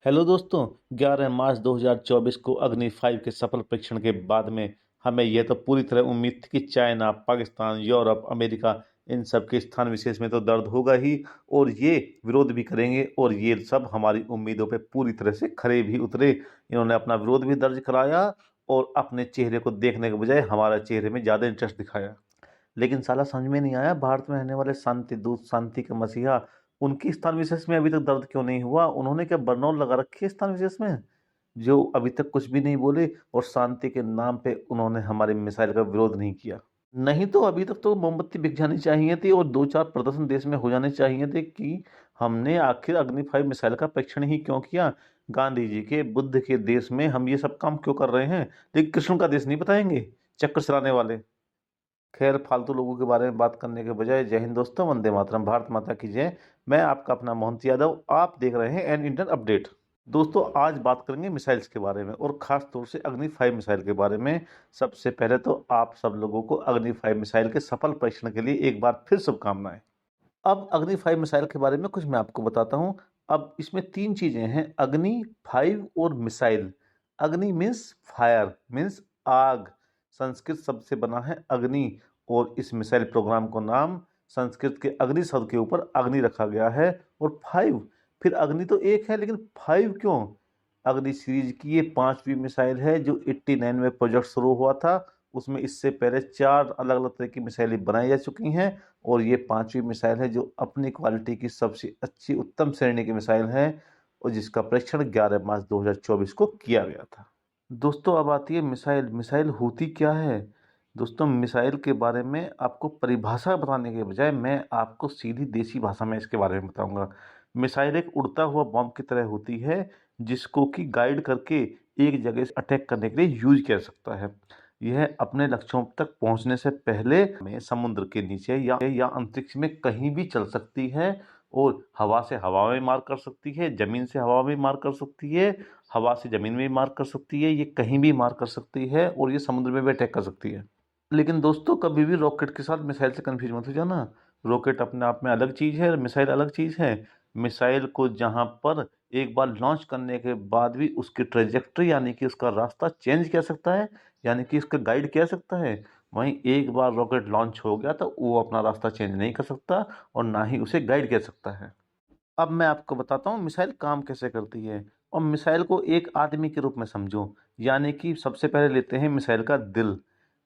Hello दोस्तों। 11 मार्च 2024 को अग्नि 5 के सफल परीक्षण के बाद में हमें यह तो पूरी तरह उम्मीद थी कि China, Pakistan, Europe, America in सब के स्थान विशेष में तो दर्द होगा ही और ये विरोध भी करेंगे और ये सब हमारी उम्मीदों पे पूरी तरह से खरे भी उतरे। इन्होंने अपना विरोध भी दर्ज कराया और अपने चेहरे को देखने के बजाय हमारे चेहरे में ज़्यादा इंटरेस्ट दिखाया। लेकिन साला समझ में नहीं आया, भारत में रहने वाले शांति दूत, शांति के मसीहा, उनकी स्थान विशेष में अभी तक दर्द क्यों नहीं हुआ? उन्होंने क्या बरनौल लगा रखी है स्थान विशेष में, जो अभी तक कुछ भी नहीं बोले और शांति के नाम पे उन्होंने हमारे मिसाइल का विरोध नहीं किया। नहीं तो अभी तक तो मोमबत्ती बिक जानी चाहिए थी और दो चार प्रदर्शन देश में हो जाने चाहिए थे कि हमने आखिर अग्नि 5 मिसाइल का परीक्षण ही क्यों किया। गांधी जी के, बुद्ध के देश में हम ये सब काम क्यों कर रहे हैं, लेकिन कृष्ण का देश नहीं बताएंगे चक्कर चलाने वाले। खैर, फालतू लोगों के बारे में बात करने के बजाय जय हिंद दोस्तों, वंदे मातरम, भारत माता की जय। मैं आपका अपना मोहंत यादव, आप देख रहे हैं एन इंडियन अपडेट। दोस्तों, आज बात करेंगे मिसाइल्स के बारे में और खास तौर से अग्नि 5 मिसाइल के बारे में। सबसे पहले तो आप सब लोगों को अग्नि 5 मिसाइल के सफल परीक्षण के लिए एक बार फिर शुभकामनाएं। अब अग्नि 5 मिसाइल के बारे में कुछ मैं आपको बताता हूं। अब इसमें तीन चीजें हैं, अग्नि 5 और मिसाइल। अग्नि मीन्स फायर, मीन्स आग, संस्कृत शब्द से बना है अग्नि, और इस मिसाइल प्रोग्राम को नाम संस्कृत के अग्नि शब्द के ऊपर अग्नि रखा गया है। और 5, फिर अग्नि तो एक है लेकिन 5 क्यों? अग्नि सीरीज की ये पांचवी मिसाइल है जो 89 में प्रोजेक्ट शुरू हुआ था। उसमें इससे पहले 4 अलग अलग तरह की मिसाइलें बनाई जा चुकी हैं और ये पांचवी मिसाइल है जो अपनी क्वालिटी की सबसे अच्छी उत्तम श्रेणी की मिसाइल है और जिसका परीक्षण 11 मार्च 2024 को किया गया था। दोस्तों, अब आती है मिसाइल। मिसाइल होती क्या है? दोस्तों, मिसाइल के बारे में आपको परिभाषा बताने के बजाय मैं आपको सीधी देसी भाषा में इसके बारे में बताऊंगा। मिसाइल एक उड़ता हुआ बम की तरह होती है जिसको कि गाइड करके एक जगह से अटैक करने के लिए यूज किया जा सकता है। यह अपने लक्ष्यों तक पहुंचने से पहले में समुद्र के नीचे या अंतरिक्ष में कहीं भी चल सकती है और हवा से हवा में मार कर सकती है, जमीन से हवा में मार कर सकती है, हवा से जमीन में भी मार कर सकती है, ये कहीं भी मार कर सकती है और ये समुद्र में भी अटैक कर सकती है। लेकिन दोस्तों, कभी भी रॉकेट के साथ मिसाइल से कंफ्यूज मत हो जाना। रॉकेट अपने आप में अलग चीज़ है, मिसाइल अलग चीज़ है। मिसाइल को जहां पर एक बार लॉन्च करने के बाद भी उसकी ट्रेजेक्ट्री यानी कि उसका रास्ता चेंज किया सकता है, यानी कि उसका गाइड किया सकता है, वहीं एक बार रॉकेट लॉन्च हो गया तो वो अपना रास्ता चेंज नहीं कर सकता और ना ही उसे गाइड किया सकता है। अब मैं आपको बताता हूँ मिसाइल काम कैसे करती है। और मिसाइल को एक आदमी के रूप में समझो, यानी कि सबसे पहले लेते हैं मिसाइल का दिल।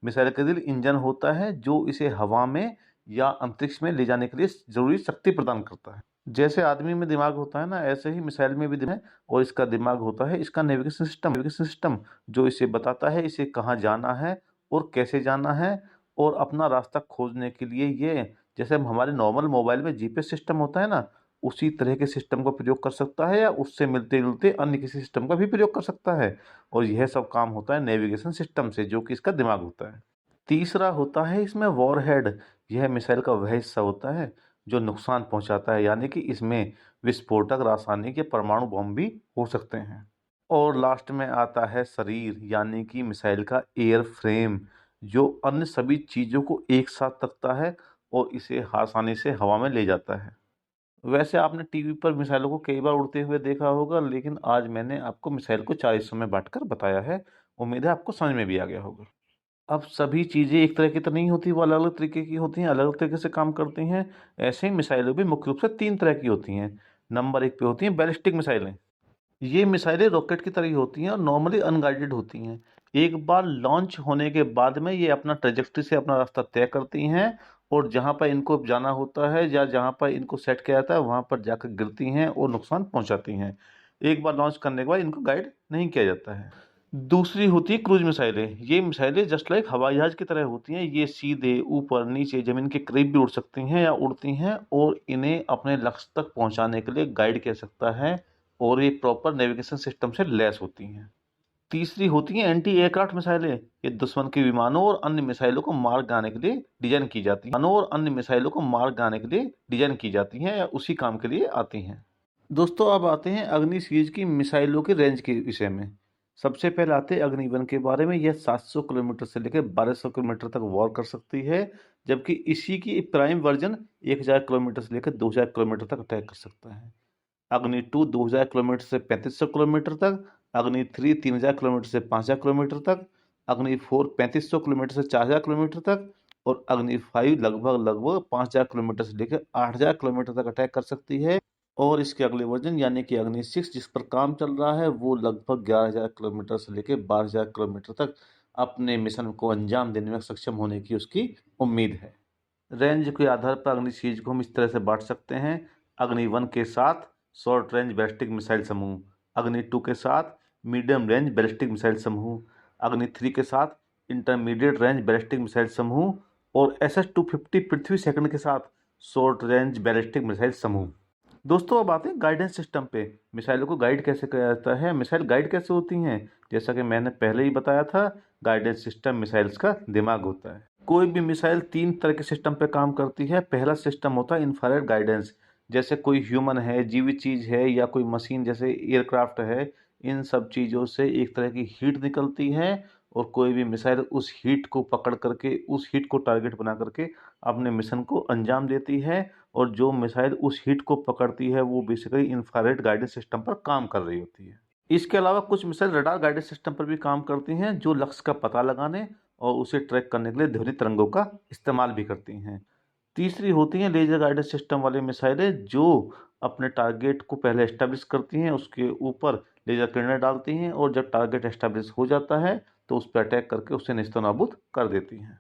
मिसाइल का दिल इंजन होता है जो इसे हवा में या अंतरिक्ष में ले जाने के लिए जरूरी शक्ति प्रदान करता है। जैसे आदमी में दिमाग होता है ना, ऐसे ही मिसाइल में भी दिमाग है और इसका दिमाग होता है इसका नेविगेशन सिस्टम, जो इसे बताता है इसे कहाँ जाना है और कैसे जाना है और अपना रास्ता खोजने के लिए ये, जैसे हम हमारे नॉर्मल मोबाइल में जीपीएस सिस्टम होता है ना, उसी तरह के सिस्टम का प्रयोग कर सकता है या उससे मिलते जुलते अन्य किसी सिस्टम का भी प्रयोग कर सकता है। और यह सब काम होता है नेविगेशन सिस्टम से, जो कि इसका दिमाग होता है। तीसरा होता है इसमें वॉरहेड। यह मिसाइल का वह हिस्सा होता है जो नुकसान पहुंचाता है, यानी कि इसमें विस्फोटक, रासायनिक या परमाणु बम भी हो सकते हैं। और लास्ट में आता है शरीर, यानी कि मिसाइल का एयर फ्रेम, जो अन्य सभी चीज़ों को एक साथ रखता है और इसे आसानी से हवा में ले जाता है। वैसे आपने टीवी पर मिसाइलों को कई बार उड़ते हुए देखा होगा, लेकिन आज मैंने आपको मिसाइल को 4 हिस्सों में बांटकर बताया है। उम्मीद है आपको समझ में भी आ गया होगा। अब सभी चीज़ें एक तरह की तो नहीं होती, वो अलग अलग तरीके की होती हैं, अलग अलग तरीके से काम करती हैं। ऐसे ही मिसाइलें भी मुख्य रूप से 3 तरह की होती हैं। नंबर 1 पे होती हैं बैलिस्टिक मिसाइलें। ये मिसाइलें रॉकेट की तरह ही होती हैं और नॉर्मली अनगाइडेड होती हैं। एक बार लॉन्च होने के बाद में ये अपना ट्रेजेक्ट्री से अपना रास्ता तय करती हैं और जहाँ पर इनको जाना होता है या जहाँ पर इनको सेट किया जाता है वहाँ पर जाकर गिरती हैं और नुकसान पहुँचाती हैं। एक बार लॉन्च करने के बाद इनको गाइड नहीं किया जाता है। दूसरी होती है क्रूज मिसाइलें। ये मिसाइलें जस्ट लाइक हवाई जहाज की तरह होती हैं। ये सीधे ऊपर, नीचे, जमीन के करीब भी उड़ सकती हैं या उड़ती हैं और इन्हें अपने लक्ष्य तक पहुंचाने के लिए गाइड किया सकता है और ये प्रॉपर नेविगेशन सिस्टम से लैस होती हैं। तीसरी होती हैं एंटी एयरक्राफ्ट मिसाइलें। ये दुश्मन के विमानों और अन्य मिसाइलों को मार गिराने के लिए डिजाइन की जाती हैं, या उसी काम के लिए आती हैं। दोस्तों, अब आते हैं अग्नि सीरीज की मिसाइलों के रेंज के विषय में। सबसे पहले आते हैं अग्निवन के बारे में। यह 700 किलोमीटर से लेकर 1200 किलोमीटर तक वॉर कर सकती है, जबकि इसी की प्राइम वर्जन 1000 किलोमीटर से लेकर 2000 किलोमीटर तक अटैक कर सकता है। अग्नि 2 2000 किलोमीटर से 3500 किलोमीटर तक, अग्नि 3 3000 किलोमीटर से 5000 किलोमीटर तक, अग्नि 4 3500 किलोमीटर से 4000 किलोमीटर तक और अग्नि 5 लगभग 5000 किलोमीटर से लेकर 8000 किलोमीटर तक अटैक कर सकती है। और इसके अगले वर्जन यानी कि अग्नि 6 जिस पर काम चल रहा है वो लगभग 11000 किलोमीटर से लेकर 12000 किलोमीटर तक अपने मिशन को अंजाम देने में सक्षम होने की उसकी उम्मीद है। रेंज के आधार पर अग्नि सीरीज को हम इस तरह से बांट सकते हैं। अग्नि 1 के साथ शॉर्ट रेंज बैलिस्टिक मिसाइल समूह, अग्नि 2 के साथ मीडियम रेंज बैलिस्टिक मिसाइल समूह, अग्नि 3 के साथ इंटरमीडिएट रेंज बैलिस्टिक मिसाइल समूह और SS-250 पृथ्वी सेकंड के साथ शॉर्ट रेंज बैलिस्टिक मिसाइल समूह। दोस्तों अब आते हैं गाइडेंस सिस्टम पे। मिसाइलों को गाइड कैसे किया जाता है, मिसाइल गाइड कैसे होती हैं। जैसा कि मैंने पहले ही बताया था, गाइडेंस सिस्टम मिसाइल्स का दिमाग होता है। कोई भी मिसाइल 3 तरह के सिस्टम पे काम करती है। पहला सिस्टम होता है इंफ्रारेड गाइडेंस, जैसे कोई ह्यूमन है, जीवित चीज़ है या कोई मशीन जैसे एयरक्राफ्ट है, इन सब चीज़ों से एक तरह की हीट निकलती है और कोई भी मिसाइल उस हीट को पकड़ करके, उस हीट को टारगेट बना करके अपने मिशन को अंजाम देती है। और जो मिसाइल उस हीट को पकड़ती है वो बेसिकली इंफ्रारेड गाइडेंस सिस्टम पर काम कर रही होती है। इसके अलावा कुछ मिसाइल रडार गाइडेंस सिस्टम पर भी काम करती हैं, जो लक्ष्य का पता लगाने और उसे ट्रैक करने के लिए ध्वनि तरंगों का इस्तेमाल भी करती हैं। तीसरी होती हैं लेजर गाइडेंस सिस्टम वाली मिसाइलें, जो अपने टारगेट को पहले एस्टेब्लिश करती हैं, उसके ऊपर लेजर किरणें डालती हैं और जब टारगेट एस्टेब्लिश हो जाता है तो उस पर अटैक करके उसे नेस्तनाबूद कर देती हैं।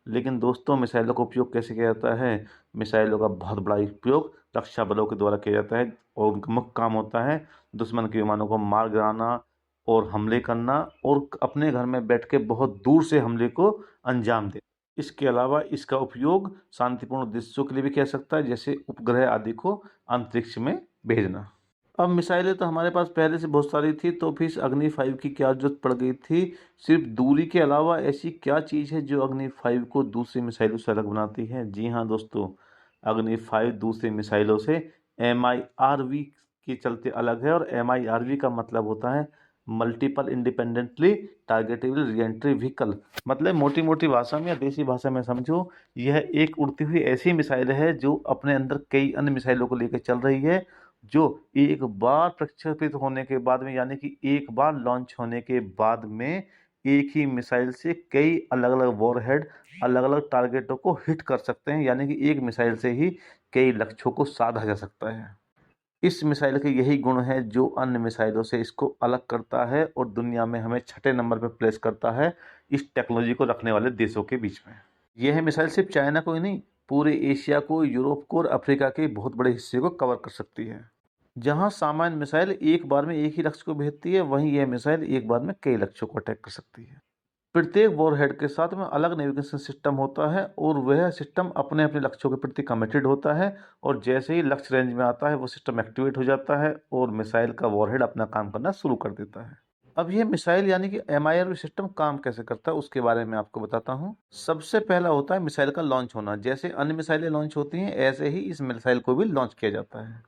लेकिन दोस्तों मिसाइलों का उपयोग कैसे किया जाता है? मिसाइलों का बहुत बड़ा उपयोग रक्षा बलों के द्वारा किया जाता है और उनका मुख्य काम होता है दुश्मन के विमानों को मार गिराना और हमले करना और अपने घर में बैठ के बहुत दूर से हमले को अंजाम देना। इसके अलावा इसका उपयोग शांतिपूर्ण उद्देश्यों के लिए भी किया जा सकता है, जैसे उपग्रह आदि को अंतरिक्ष में भेजना। अब मिसाइलें तो हमारे पास पहले से बहुत सारी थी, तो फिर अग्नि 5 की क्या जरूरत पड़ गई थी? सिर्फ दूरी के अलावा ऐसी क्या चीज़ है जो अग्नि 5 को दूसरी मिसाइलों से अलग बनाती है? जी हाँ दोस्तों, अग्नि 5 दूसरी मिसाइलों से MIRV के चलते अलग है। और MIRV का मतलब होता है multiple independently targetable re-entry vehicle. मतलब मोटी मोटी भाषा में या देसी भाषा में समझो, यह एक उड़ती हुई ऐसी मिसाइल है जो अपने अंदर कई अन्य मिसाइलों को लेकर चल रही है, जो एक बार प्रक्षेपित होने के बाद में यानी कि एक बार लॉन्च होने के बाद में एक ही मिसाइल से कई अलग अलग वॉरहेड अलग अलग टारगेटों को हिट कर सकते हैं, यानी कि एक मिसाइल से ही कई लक्ष्यों को साधा जा सकता है। इस मिसाइल के यही गुण है जो अन्य मिसाइलों से इसको अलग करता है और दुनिया में हमें छठे नंबर पर प्लेस करता है इस टेक्नोलॉजी को रखने वाले देशों के बीच में। यह मिसाइल सिर्फ चाइना को ही नहीं, पूरे एशिया को, यूरोप को और अफ्रीका के बहुत बड़े हिस्से को कवर कर सकती है। जहां सामान्य मिसाइल एक बार में एक ही लक्ष्य को भेजती है, वहीं यह मिसाइल एक बार में कई लक्ष्यों को अटैक कर सकती है। प्रत्येक वॉरहेड के साथ में अलग नेविगेशन सिस्टम होता है और वह सिस्टम अपने अपने लक्ष्यों के प्रति कमिटेड होता है और जैसे ही लक्ष्य रेंज में आता है वो सिस्टम एक्टिवेट हो जाता है और मिसाइल का वॉरहेड अपना काम करना शुरू कर देता है। अब यह मिसाइल यानी कि MIRV सिस्टम काम कैसे करता है उसके बारे में आपको बताता हूँ। सबसे पहला होता है मिसाइल का लॉन्च होना। जैसे अन्य मिसाइलें लॉन्च होती हैं, ऐसे ही इस मिसाइल को भी लॉन्च किया जाता है।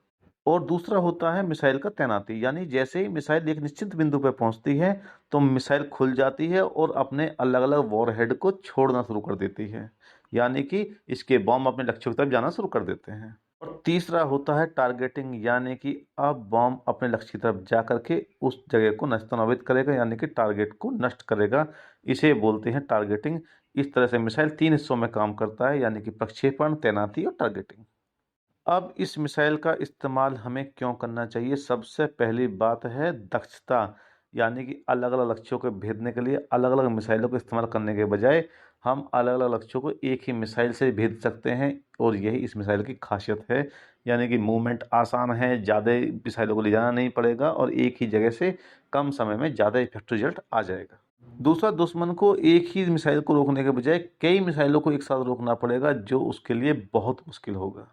और दूसरा होता है मिसाइल का तैनाती, यानी जैसे ही मिसाइल एक निश्चित बिंदु पर पहुंचती है तो मिसाइल खुल जाती है और अपने अलग अलग वॉरहेड को छोड़ना शुरू कर देती है, यानी कि इसके बॉम्ब अपने लक्ष्यों की तरफ जाना शुरू कर देते हैं। और तीसरा होता है टारगेटिंग, यानी कि अब बॉम्ब अपने लक्ष्य की तरफ जा करके उस जगह को नष्ट करेगा, यानी कि टारगेट को नष्ट करेगा। इसे बोलते हैं टारगेटिंग। इस तरह से मिसाइल 3 हिस्सों में काम करता है, यानी कि प्रक्षेपण, तैनाती और टारगेटिंग। अब इस मिसाइल का इस्तेमाल हमें क्यों करना चाहिए? सबसे पहली बात है दक्षता, यानी कि अलग अलग लक्ष्यों को भेदने के लिए अलग अलग मिसाइलों को इस्तेमाल करने के बजाय हम अलग अलग लक्ष्यों को एक ही मिसाइल से भेद सकते हैं और यही इस मिसाइल की खासियत है। यानी कि मूवमेंट आसान है, ज़्यादा मिसाइलों को ले जाना नहीं पड़ेगा और एक ही जगह से कम समय में ज़्यादा इफेक्टिव रिजल्ट आ जाएगा। दूसरा, दुश्मन को एक ही मिसाइल को रोकने के बजाय कई मिसाइलों को एक साथ रोकना पड़ेगा, जो उसके लिए बहुत मुश्किल होगा।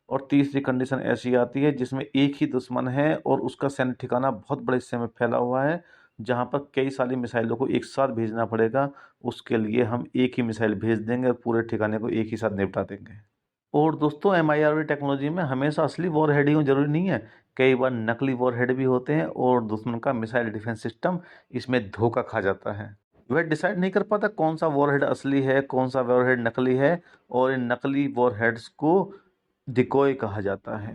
और तीसरी कंडीशन ऐसी आती है जिसमें एक ही दुश्मन है और उसका सैन्य ठिकाना बहुत बड़े हिस्से में फैला हुआ है, जहां पर कई सारी मिसाइलों को एक साथ भेजना पड़ेगा। उसके लिए हम एक ही मिसाइल भेज देंगे और पूरे ठिकाने को एक ही साथ निपटा देंगे। और दोस्तों MIRV टेक्नोलॉजी में हमेशा असली वॉरहेड ही हो जरूरी नहीं है, कई बार नकली वॉरहेड भी होते हैं और दुश्मन का मिसाइल डिफेंस सिस्टम इसमें धोखा खा जाता है। वह डिसाइड नहीं कर पाता कौन सा वॉरहेड असली है, कौन सा वॉरहेड नकली है, और इन नकली वॉरहेड्स को डिकॉय कहा जाता है।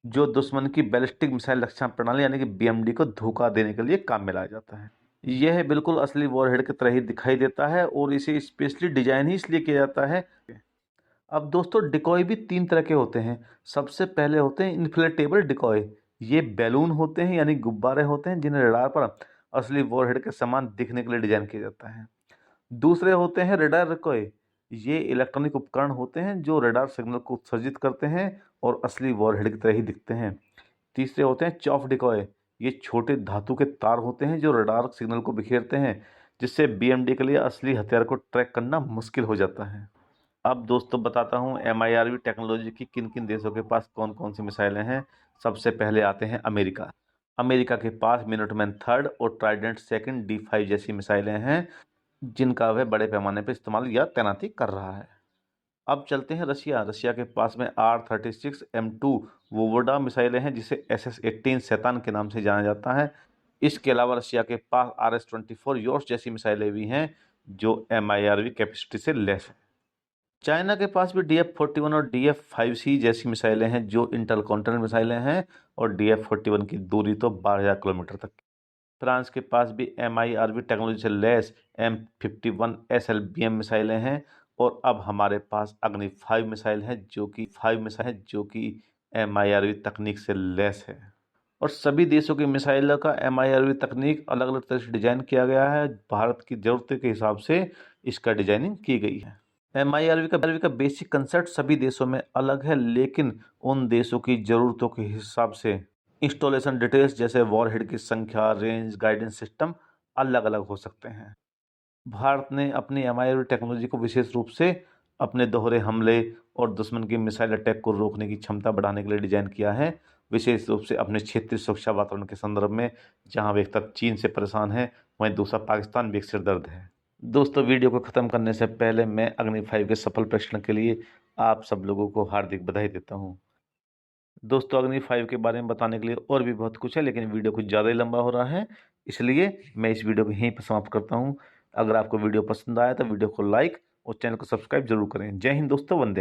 जो दुश्मन की बैलिस्टिक मिसाइल रक्षा प्रणाली यानी कि बीएमडी को धोखा देने के लिए काम में लाया जाता है। यह बिल्कुल असली वॉरहेड की तरह ही दिखाई देता है और इसे स्पेशली डिजाइन ही इसलिए किया जाता है। अब दोस्तों डिकॉय भी 3 तरह के होते हैं। सबसे पहले होते हैं इन्फ्लेटेबल डिकॉय। ये बैलून होते हैं यानी गुब्बारे होते हैं जिन्हें रडार पर असली वॉरहेड के समान दिखने के लिए डिजाइन किया जाता है। दूसरे होते हैं रडार डिकॉय। ये इलेक्ट्रॉनिक उपकरण होते हैं जो रडार सिग्नल को उत्सर्जित करते हैं और असली वॉरहेड की तरह ही दिखते हैं। तीसरे होते हैं चॉफ डिकॉय। ये छोटे धातु के तार होते हैं जो रडार सिग्नल को बिखेरते हैं, जिससे बीएमडी के लिए असली हथियार को ट्रैक करना मुश्किल हो जाता है। अब दोस्तों बताता हूँ एमआईआरवी टेक्नोलॉजी की किन किन देशों के पास कौन कौन सी मिसाइलें हैं। सबसे पहले आते हैं अमेरिका। अमेरिका के पास मिनटमैन थर्ड और ट्राइडेंट सेकंड D5 जैसी मिसाइलें हैं जिनका वह बड़े पैमाने पर इस्तेमाल या तैनाती कर रहा है। अब चलते हैं रशिया। रशिया के पास में R-36M2 वोवोडा मिसाइलें हैं जिसे SS-18 शैतान के नाम से जाना जाता है। इसके अलावा रशिया के पास RS-24 योर्स जैसी मिसाइलें भी हैं जो एमआईआरवी कैपेसिटी से लेस है। चाइना के पास भी DF-41 और DF-5C जैसी मिसाइलें हैं जो इंटरकॉन्टिनेंटल मिसाइलें हैं और DF-41 की दूरी तो 12,000 किलोमीटर तक। फ्रांस के पास भी एमआईआरवी टेक्नोलॉजी से लैस M51 SLBM मिसाइलें हैं और अब हमारे पास अग्नि 5 मिसाइल है जो कि एमआईआरवी तकनीक से लैस है। और सभी देशों की मिसाइलों का एमआईआरवी तकनीक अलग अलग तरह से डिजाइन किया गया है। भारत की जरूरत के हिसाब से इसका डिजाइनिंग की गई है। एमआईआरवी का बेसिक कंसेप्ट सभी देशों में अलग है, लेकिन उन देशों की ज़रूरतों के हिसाब से इंस्टॉलेशन डिटेल्स जैसे वॉरहेड की संख्या, रेंज, गाइडेंस सिस्टम अलग अलग हो सकते हैं। भारत ने अपनी एमआईआरवी टेक्नोलॉजी को विशेष रूप से अपने दोहरे हमले और दुश्मन की मिसाइल अटैक को रोकने की क्षमता बढ़ाने के लिए डिजाइन किया है, विशेष रूप से अपने क्षेत्रीय सुरक्षा वातावरण के संदर्भ में, जहां वे एक तरफ चीन से परेशान है वहीं दूसरा पाकिस्तान भी एक सिरदर्द है। दोस्तों वीडियो को ख़त्म करने से पहले मैं अग्नि 5 के सफल परीक्षण के लिए आप सब लोगों को हार्दिक बधाई देता हूं। दोस्तों अग्नि 5 के बारे में बताने के लिए और भी बहुत कुछ है, लेकिन वीडियो कुछ ज़्यादा ही लंबा हो रहा है, इसलिए मैं इस वीडियो को यहीं पर समाप्त करता हूं। अगर आपको वीडियो पसंद आया तो वीडियो को लाइक और चैनल को सब्सक्राइब जरूर करें। जय हिंद दोस्तों, वंदे।